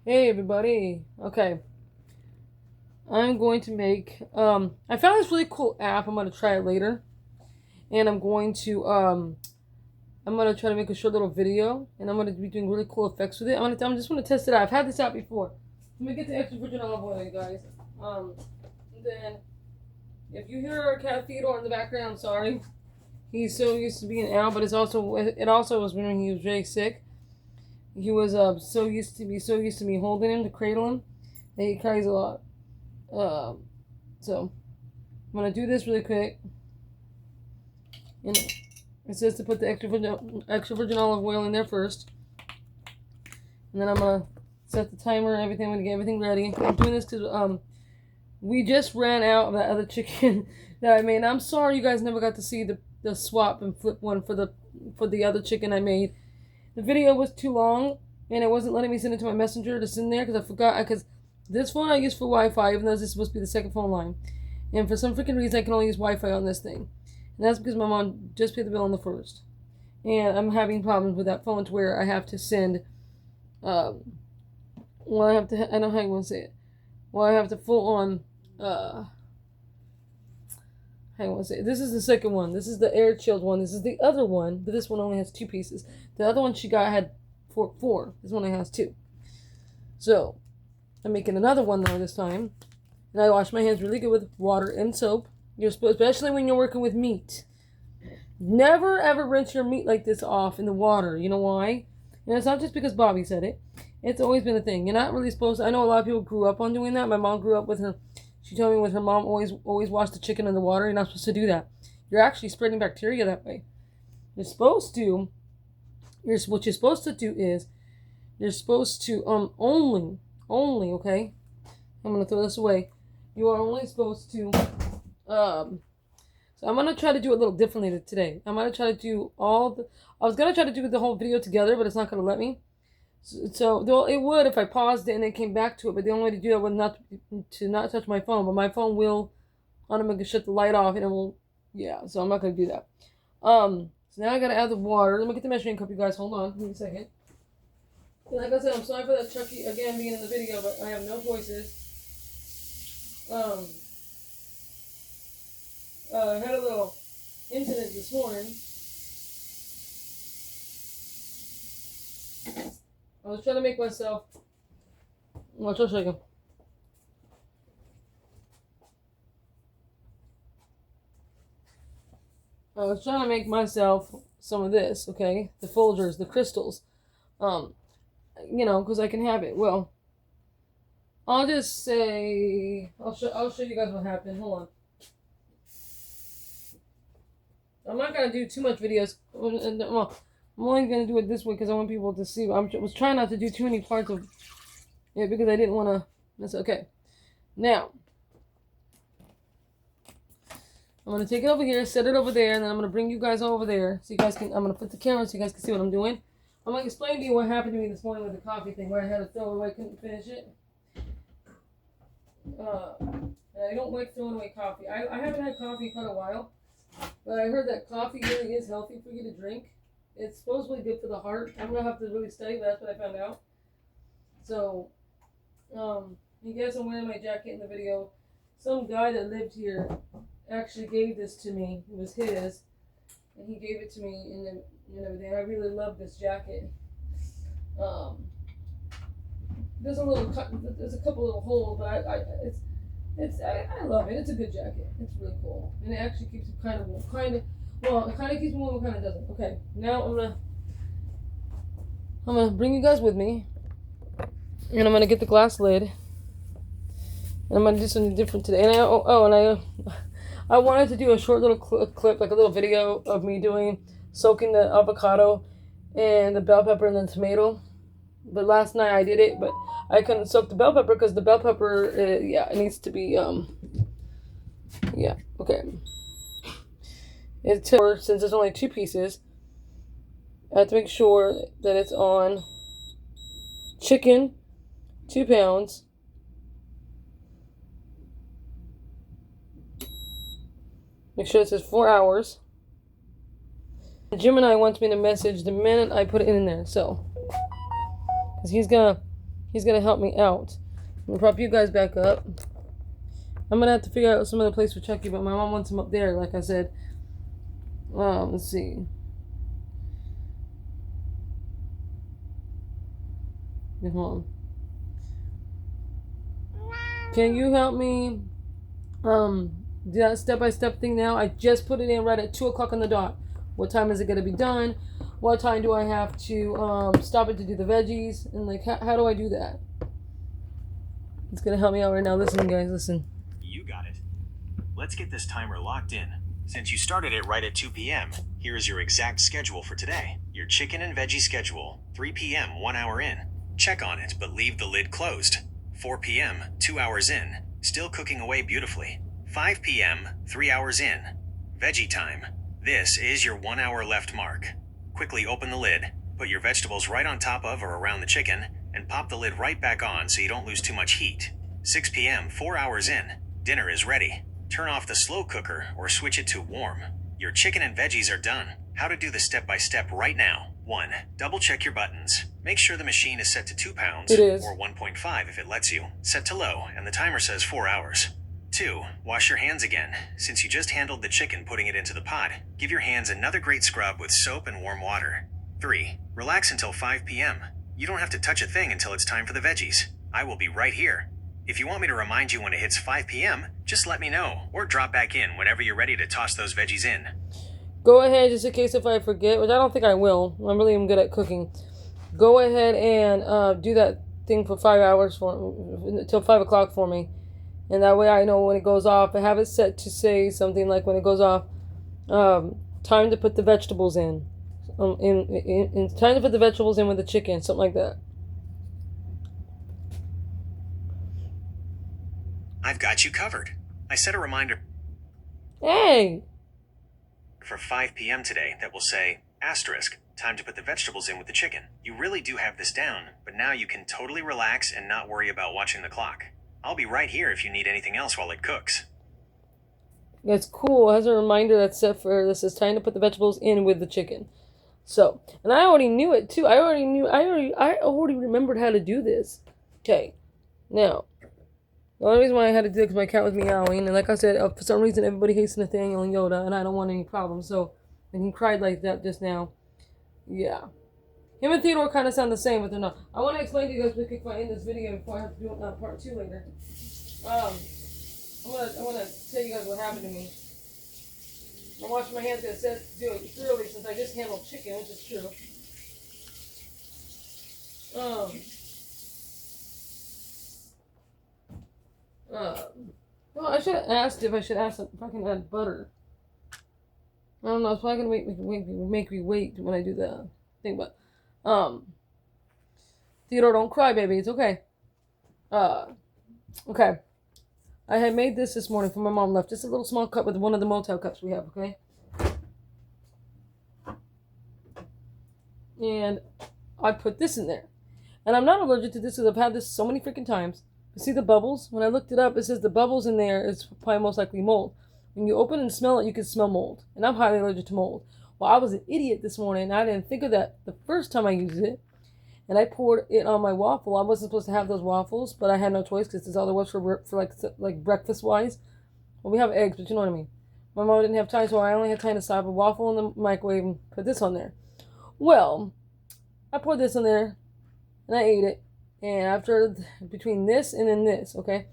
Hey everybody. Okay. I'm going to make I found this really cool app. I'm gonna try it later. And I'm gonna try to make a short little video and I'm gonna be doing really cool effects with it. I'm just gonna test it out. I've had this out before. Let me get the extra virgin olive oil, you guys. Then if you hear our cat Theodore in the background, I'm sorry. He's so used to being out, but it also was when he was very sick. He was so used to me holding him to cradle him that he cries a lot. So I'm gonna do this really quick. And it says to put the extra virgin olive oil in there first, and then I'm gonna set the timer and everything. I'm gonna get everything ready. I'm doing this because we just ran out of that other chicken that I made. And I'm sorry you guys never got to see the swap and flip one for the other chicken I made. The video was too long and it wasn't letting me send it to my messenger to send there because I forgot because this phone I use for Wi-Fi, even though this is supposed to be the second phone line. And for some freaking reason, I can only use Wi-Fi on this thing. And that's because my mom just paid the bill on the first. And I'm having problems with that phone to where I have to send, I don't know how you want to say it. Well, I have to full on, how you want to say it. This is the second one. This is the air chilled one. This is the other one, but this one only has 2 pieces. The other one she got had four. This one only has 2. So, I'm making another one though this time. And I wash my hands really good with water and soap. Especially when you're working with meat. Never ever rinse your meat like this off in the water. You know why? And it's not just because Bobby said it. It's always been a thing. You're not really supposed to. I know a lot of people grew up on doing that. My mom grew up with her. She told me with her mom always washed the chicken in the water. You're not supposed to do that. You're actually spreading bacteria that way. You're supposed to. What you're supposed to do is you're supposed to only, okay? I'm going to throw this away. You are only supposed to, so I'm going to try to do it a little differently today. I'm going to try to do I was going to try to do the whole video together, but it's not going to let me. So it would if I paused it and then came back to it, but the only way to do that was not touch my phone, but my phone will automatically shut the light off and it will, yeah, so I'm not going to do that. So now I got to add the water. Let me get the measuring cup, you guys. Hold on. Give me a second. Like I said, I'm sorry for that Chucky again being in the video, but I have no choices. I had a little incident this morning. I was trying to make myself. Watch a second. I was trying to make myself some of this, okay? The Folgers, the crystals. Because I can have it. Well, I'll just say I'll show you guys what happened. Hold on. I'm not gonna do too much videos. Well, I'm only gonna do it this way because I want people to see. I was trying not to do too many parts of it because I didn't want to. That's okay. Now I'm gonna take it over here, set it over there, and then I'm gonna bring you guys over there so you guys can. I'm gonna put the camera so you guys can see what I'm doing. I'm gonna explain to you what happened to me this morning with the coffee thing, where I had to throw it away, couldn't finish it. And I don't like throwing away coffee. I haven't had coffee in quite a while, but I heard that coffee really is healthy for you to drink. It's supposedly good for the heart. I'm gonna have to really study, but that's what I found out. So, you guys, I'm wearing my jacket in the video. Some guy that lived here actually gave this to me. It was his, and he gave it to me and everything. I really love this jacket. There's a couple little holes, but I love it. It's a good jacket. It's really cool, and it actually keeps it kind of it kind of keeps me warm, kind of doesn't. Okay, now I'm gonna bring you guys with me, and I'm gonna get the glass lid, and I'm gonna do something different today. And I wanted to do a short little clip, like a little video of me soaking the avocado and the bell pepper and the tomato. But last night I did it, but I couldn't soak the bell pepper because the bell pepper, it needs to be, okay. Since there's only 2 pieces, I have to make sure that it's on chicken, 2 pounds. Make sure it says 4 hours. Gemini wants me to message the minute I put it in there, so. Because He's gonna help me out. I'm gonna prop you guys back up. I'm gonna have to figure out some other place for Chucky, but my mom wants him up there, like I said. Let's see. Hold on. Can you help me do that step-by-step thing now? I just put it in right at 2 o'clock on the dot. What time is it going to be done? What time do I have to stop it to do the veggies? And like, how do I do that? It's going to help me out right now. Listen, guys, listen. You got it. Let's get this timer locked in. Since you started it right at 2 p.m., here is your exact schedule for today. Your chicken and veggie schedule. 3 p.m., 1 hour in. Check on it, but leave the lid closed. 4 p.m., 2 hours in. Still cooking away beautifully. 5 p.m., 3 hours in. Veggie time. This is your 1 hour left mark. Quickly open the lid, put your vegetables right on top of or around the chicken, and pop the lid right back on so you don't lose too much heat. 6 p.m., 4 hours in. Dinner is ready. Turn off the slow cooker or switch it to warm. Your chicken and veggies are done. How to do the step-by-step right now. 1. Double check your buttons. Make sure the machine is set to 2 pounds, It is. or 1.5 if it lets you. Set to low, and the timer says 4 hours. 2. Wash your hands again. Since you just handled the chicken putting it into the pot, give your hands another great scrub with soap and warm water. 3. Relax until 5 p.m. You don't have to touch a thing until it's time for the veggies. I will be right here. If you want me to remind you when it hits 5 p.m., just let me know, or drop back in whenever you're ready to toss those veggies in. Go ahead, just in case if I forget, which I don't think I will. I really am good at cooking. Go ahead and do that thing for 5 hours until 5 o'clock for me. And that way I know when it goes off. I have it set to say something like when it goes off, time to put the vegetables in. Time to put the vegetables in with the chicken, something like that. I've got you covered. I set a reminder Hey! for 5 p.m. today that will say, asterisk, time to put the vegetables in with the chicken. You really do have this down, but now you can totally relax and not worry about watching the clock. I'll be right here if you need anything else while it cooks. That's cool. It has a reminder that's set for this is time to put the vegetables in with the chicken. So, and I already knew it too. I already remembered how to do this. Okay. Now, the only reason why I had to do it because my cat was meowing, and like I said, for some reason everybody hates Nathaniel and Yoda, and I don't want any problems. So, and he cried like that just now. Yeah. Him and Theodore kind of sound the same, but they're not. I want to explain to you guys real quick in this video before I have to do part 2 later. I want to tell you guys what happened to me. I'm washing my hands because it says to do it thoroughly since I just handled chicken, which is true. Well, I should have asked if I can add butter. I don't know. It's probably gonna make me wait when I do the thing, but Theodore, don't cry, baby. It's okay. Okay. I had made this morning for my mom left. Just a little small cup with one of the motel cups we have, okay? And I put this in there. And I'm not allergic to this because I've had this so many freaking times. You see the bubbles? When I looked it up, it says the bubbles in there is probably most likely mold. When you open and smell it, you can smell mold. And I'm highly allergic to mold. Well, I was an idiot this morning. I didn't think of that the first time I used it. And I poured it on my waffle. I wasn't supposed to have those waffles, but I had no choice because that's all there was for like breakfast-wise. Well, we have eggs, but you know what I mean. My mom didn't have time, so I only had time to stop a waffle in the microwave and put this on there. Well, I poured this on there, and I ate it. And after, between this and then this, okay?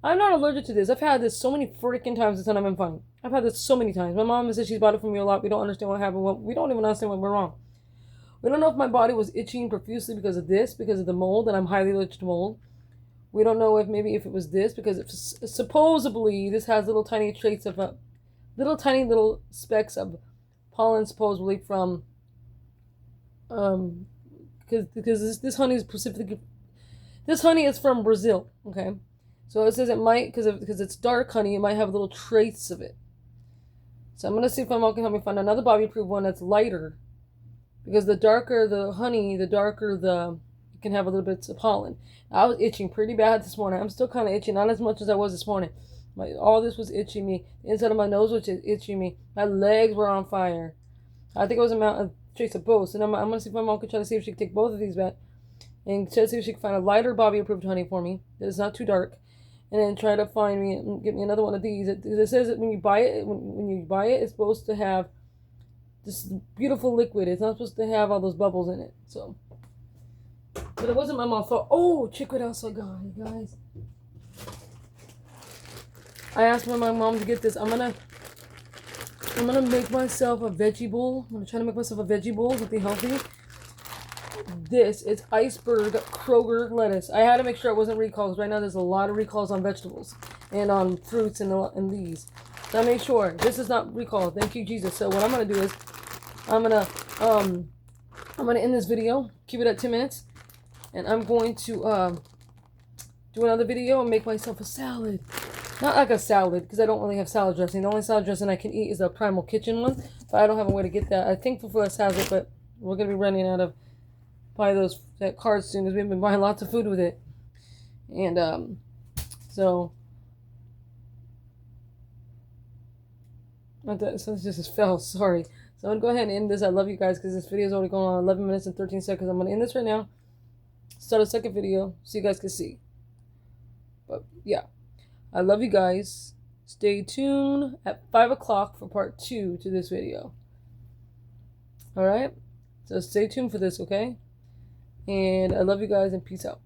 I'm not allergic to this. I've had this so many freaking times it's not even funny. I've had this so many times. My mom says she's bought it from me a lot. We don't understand what happened. We don't even understand what went wrong. We don't know if my body was itching profusely because of this, because of the mold, and I'm highly allergic to mold. We don't know if maybe if it was this, because supposedly this has little tiny traits of little specks of pollen, supposedly from because this honey is specifically, this honey is from Brazil, okay? So it says it might, because it's dark honey, it might have little traits of it. So I'm gonna see if my mom can help me find another Bobby-approved one that's lighter. Because the darker the honey, the darker you can have a little bit of pollen. I was itching pretty bad this morning. I'm still kind of itching, not as much as I was this morning. All this was itching me. The inside of my nose was itching me. My legs were on fire. I think it was a trace of both. And I'm going to see if my mom can try to see if she can take both of these back and try to see if she can find a lighter Bobby approved honey for me that is not too dark, and then try to find me and get me another one of these. It says that when you buy it, it's supposed to have this beautiful liquid. It's not supposed to have all those bubbles in it. So, but it wasn't my mom's fault. Oh, check what else I got, you guys. I asked my mom to get this. I'm gonna make myself a veggie bowl. I'm gonna try to make myself a veggie bowl, something healthy. This is iceberg Kroger lettuce. I had to make sure it wasn't recalls. Right now there's a lot of recalls on vegetables and on fruits and these. So I made sure this is not recalled. Thank you, Jesus. So what I'm gonna do is I'm gonna end this video, keep it at 10 minutes, and I'm going to do another video and make myself a salad. Not like a salad, because I don't really have salad dressing. The only salad dressing I can eat is the Primal Kitchen one, but I don't have a way to get that. I'm thankful for us has it, but we're going to be running out of probably that card soon, because we've been buying lots of food with it. And, so it just fell, sorry. So I'm going to go ahead and end this. I love you guys, because this video is already going on 11 minutes and 13 seconds. I'm going to end this right now, start a second video, so you guys can see. But, yeah. I love you guys. Stay tuned at 5 o'clock for part 2 to this video. Alright? So stay tuned for this, okay? And I love you guys and peace out.